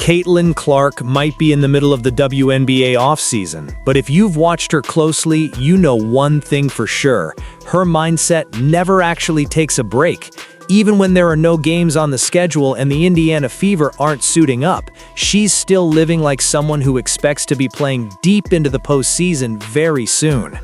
Caitlin Clark might be in the middle of the WNBA offseason, but if you've watched her closely, you know one thing for sure. Her mindset never actually takes a break. Even when there are no games on the schedule and the Indiana Fever aren't suiting up, she's still living like someone who expects to be playing deep into the postseason very soon.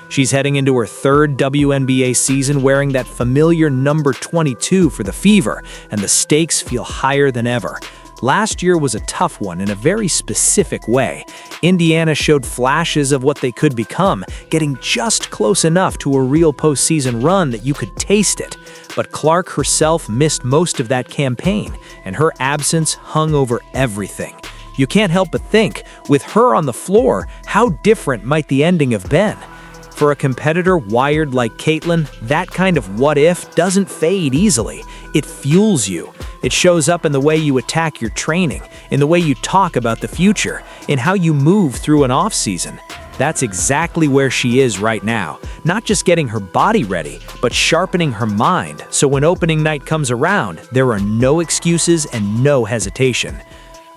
She's heading into her third WNBA season wearing that familiar number 22 for the Fever, and the stakes feel higher than ever. Last year was a tough one in a very specific way. Indiana showed flashes of what they could become, getting just close enough to a real postseason run that you could taste it. But Clark herself missed most of that campaign, and her absence hung over everything. You can't help but think, with her on the floor, how different might the ending have been? For a competitor wired like Caitlin, that kind of what-if doesn't fade easily. It fuels you. It shows up in the way you attack your training, in the way you talk about the future, in how you move through an off-season. That's exactly where she is right now. Not just getting her body ready, but sharpening her mind, so when opening night comes around, there are no excuses and no hesitation.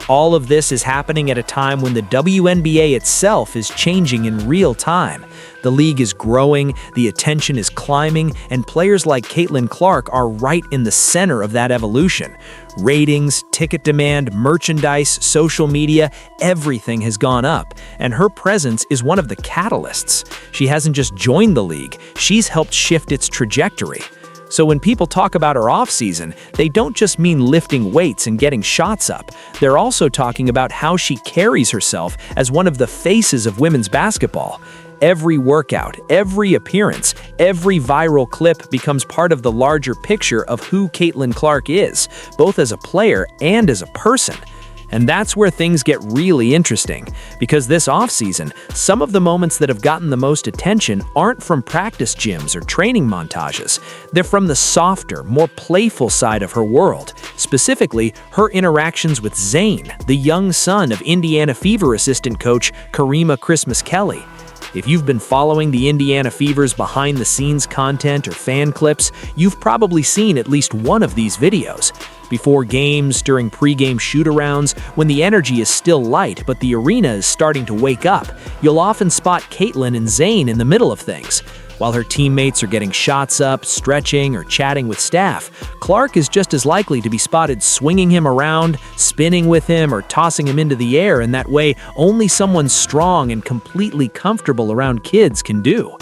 All of this is happening at a time when the WNBA itself is changing in real time. The league is growing, the attention is climbing, and players like Caitlin Clark are right in the center of that evolution. Ratings, ticket demand, merchandise, social media, everything has gone up, and her presence is one of the catalysts. She hasn't just joined the league, she's helped shift its trajectory. So when people talk about her offseason, they don't just mean lifting weights and getting shots up. They're also talking about how she carries herself as one of the faces of women's basketball. Every workout, every appearance, every viral clip becomes part of the larger picture of who Caitlin Clark is, both as a player and as a person. And that's where things get really interesting, because this offseason, some of the moments that have gotten the most attention aren't from practice gyms or training montages. They're from the softer, more playful side of her world, specifically her interactions with Zane, the young son of Indiana Fever assistant coach Karima Christmas-Kelly. If you've been following the Indiana Fever's behind-the-scenes content or fan clips, you've probably seen at least one of these videos. Before games, during pre-game shoot-arounds, when the energy is still light but the arena is starting to wake up, you'll often spot Caitlin and Zane in the middle of things. While her teammates are getting shots up, stretching, or chatting with staff, Clark is just as likely to be spotted swinging him around, spinning with him, or tossing him into the air in that way only someone strong and completely comfortable around kids can do.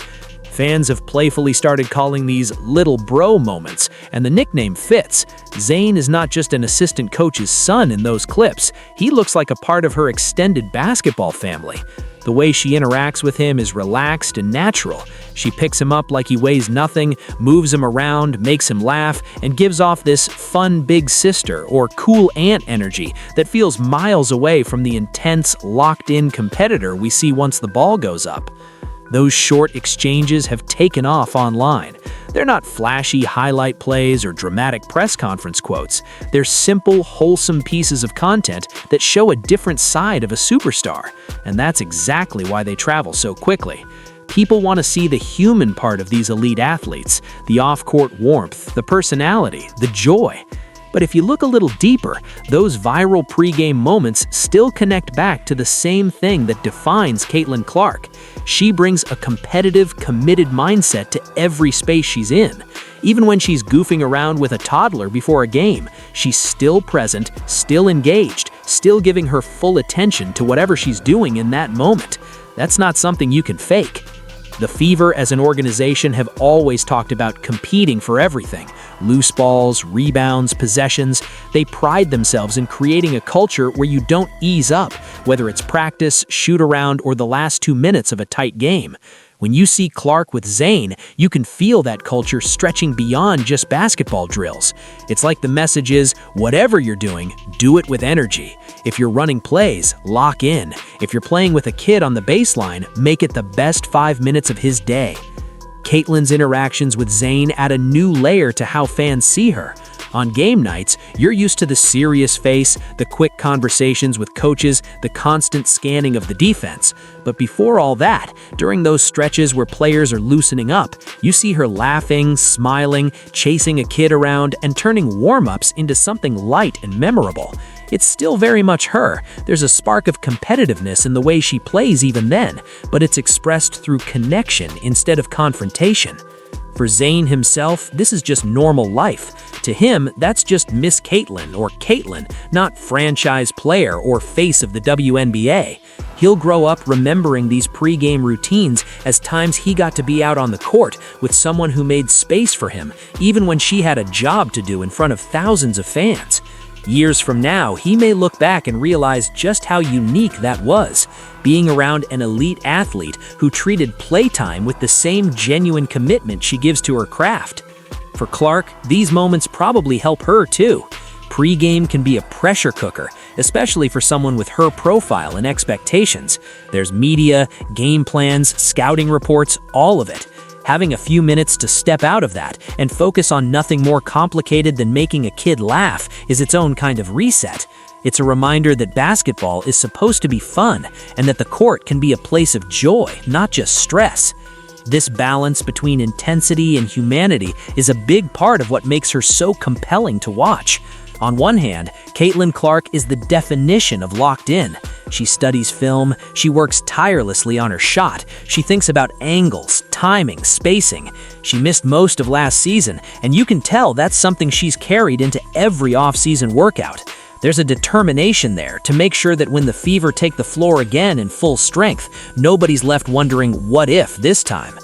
Fans have playfully started calling these little bro moments, and the nickname fits. Zane is not just an assistant coach's son in those clips, he looks like a part of her extended basketball family. The way she interacts with him is relaxed and natural. She picks him up like he weighs nothing, moves him around, makes him laugh, and gives off this fun big sister or cool aunt energy that feels miles away from the intense, locked-in competitor we see once the ball goes up. Those short exchanges have taken off online. They're not flashy highlight plays or dramatic press conference quotes. They're simple, wholesome pieces of content that show a different side of a superstar. And that's exactly why they travel so quickly. People want to see the human part of these elite athletes, the off-court warmth, the personality, the joy. But if you look a little deeper, those viral pre-game moments still connect back to the same thing that defines Caitlin Clark. She brings a competitive, committed mindset to every space she's in. Even when she's goofing around with a toddler before a game, she's still present, still engaged, still giving her full attention to whatever she's doing in that moment. That's not something you can fake. The Fever as an organization have always talked about competing for everything. Loose balls, rebounds, possessions. They pride themselves in creating a culture where you don't ease up, whether it's practice, shoot-around, or the last 2 minutes of a tight game. When you see Clark with Zane, you can feel that culture stretching beyond just basketball drills. It's like the message is, whatever you're doing, do it with energy. If you're running plays, lock in. If you're playing with a kid on the baseline, make it the best 5 minutes of his day. Caitlin's interactions with Zane add a new layer to how fans see her. On game nights, you're used to the serious face, the quick conversations with coaches, the constant scanning of the defense. But before all that, during those stretches where players are loosening up, you see her laughing, smiling, chasing a kid around, and turning warm-ups into something light and memorable. It's still very much her. There's a spark of competitiveness in the way she plays even then, but it's expressed through connection instead of confrontation. For Zayn himself, this is just normal life. To him, that's just Miss Caitlyn or Caitlyn, not franchise player or face of the WNBA. He'll grow up remembering these pre-game routines as times he got to be out on the court with someone who made space for him, even when she had a job to do in front of thousands of fans. Years from now, he may look back and realize just how unique that was, being around an elite athlete who treated playtime with the same genuine commitment she gives to her craft. For Clark, these moments probably help her too. Pre-game can be a pressure cooker, especially for someone with her profile and expectations. There's media, game plans, scouting reports, all of it. Having a few minutes to step out of that and focus on nothing more complicated than making a kid laugh is its own kind of reset. It's a reminder that basketball is supposed to be fun and that the court can be a place of joy, not just stress. This balance between intensity and humanity is a big part of what makes her so compelling to watch. On one hand, Caitlin Clark is the definition of locked in. She studies film, she works tirelessly on her shot, she thinks about angles, timing, spacing. She missed most of last season, and you can tell that's something she's carried into every off-season workout. There's a determination there to make sure that when the Fever take the floor again in full strength, nobody's left wondering what if this time.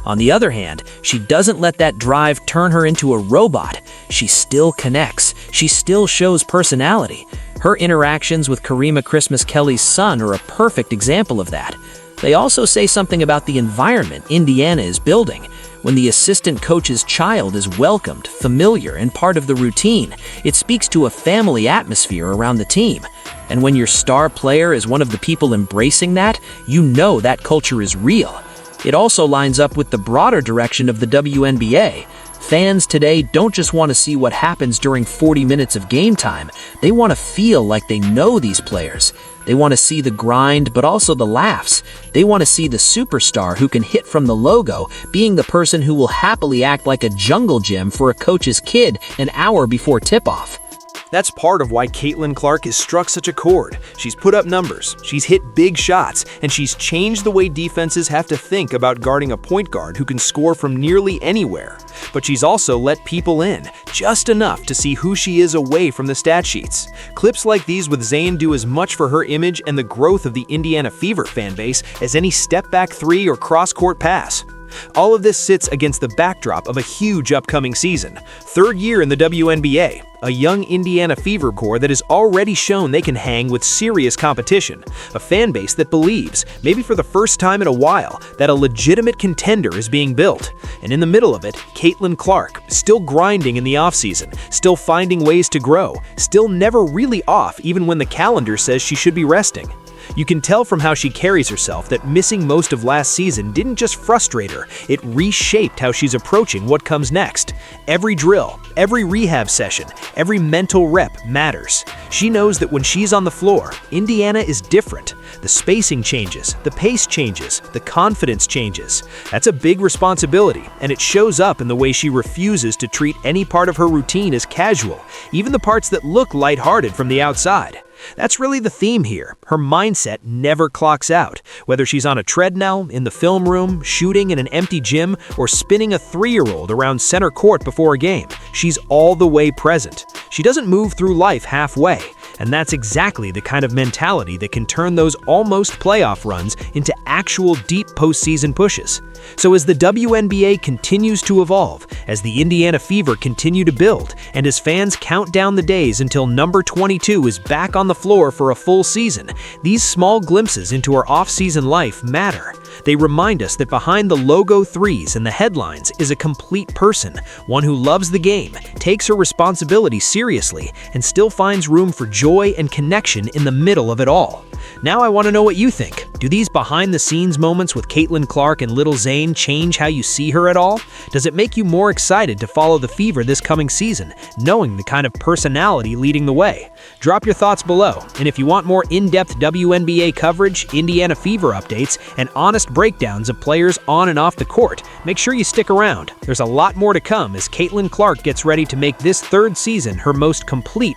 On the other hand, she doesn't let that drive turn her into a robot. She still connects. She still shows personality. Her interactions with Karima Christmas Kelly's son are a perfect example of that. They also say something about the environment Indiana is building. When the assistant coach's child is welcomed, familiar, and part of the routine, it speaks to a family atmosphere around the team. And when your star player is one of the people embracing that, you know that culture is real. It also lines up with the broader direction of the WNBA. Fans today don't just want to see what happens during 40 minutes of game time. They want to feel like they know these players. They want to see the grind, but also the laughs. They want to see the superstar who can hit from the logo, being the person who will happily act like a jungle gym for a coach's kid an hour before tip-off. That's part of why Caitlin Clark has struck such a chord. She's put up numbers, she's hit big shots, and she's changed the way defenses have to think about guarding a point guard who can score from nearly anywhere. But she's also let people in, just enough to see who she is away from the stat sheets. Clips like these with Zayn do as much for her image and the growth of the Indiana Fever fanbase as any step-back three or cross-court pass. All of this sits against the backdrop of a huge upcoming season. Third year in the WNBA, a young Indiana Fever core that has already shown they can hang with serious competition. A fan base that believes, maybe for the first time in a while, that a legitimate contender is being built. And in the middle of it, Caitlin Clark, still grinding in the offseason, still finding ways to grow, still never really off even when the calendar says she should be resting. You can tell from how she carries herself that missing most of last season didn't just frustrate her, it reshaped how she's approaching what comes next. Every drill, every rehab session, every mental rep matters. She knows that when she's on the floor, Indiana is different. The spacing changes, the pace changes, the confidence changes. That's a big responsibility, and it shows up in the way she refuses to treat any part of her routine as casual, even the parts that look lighthearted from the outside. That's really the theme here. Her mindset never clocks out. Whether she's on a treadmill, in the film room, shooting in an empty gym, or spinning a 3-year-old around center court before a game, she's all the way present. She doesn't move through life halfway. And that's exactly the kind of mentality that can turn those almost playoff runs into actual deep postseason pushes. So as the WNBA continues to evolve, as the Indiana Fever continue to build, and as fans count down the days until number 22 is back on the floor for a full season, these small glimpses into our off-season life matter. They remind us that behind the logo threes and the headlines is a complete person, one who loves the game, takes her responsibility seriously, and still finds room for joy and connection in the middle of it all. Now I want to know what you think. Do these behind-the-scenes moments with Caitlin Clark and Little Zayn change how you see her at all? Does it make you more excited to follow the Fever this coming season, knowing the kind of personality leading the way? Drop your thoughts below, and if you want more in-depth WNBA coverage, Indiana Fever updates, and honest breakdowns of players on and off the court, make sure you stick around. There's a lot more to come as Caitlin Clark gets ready to make this third season her most complete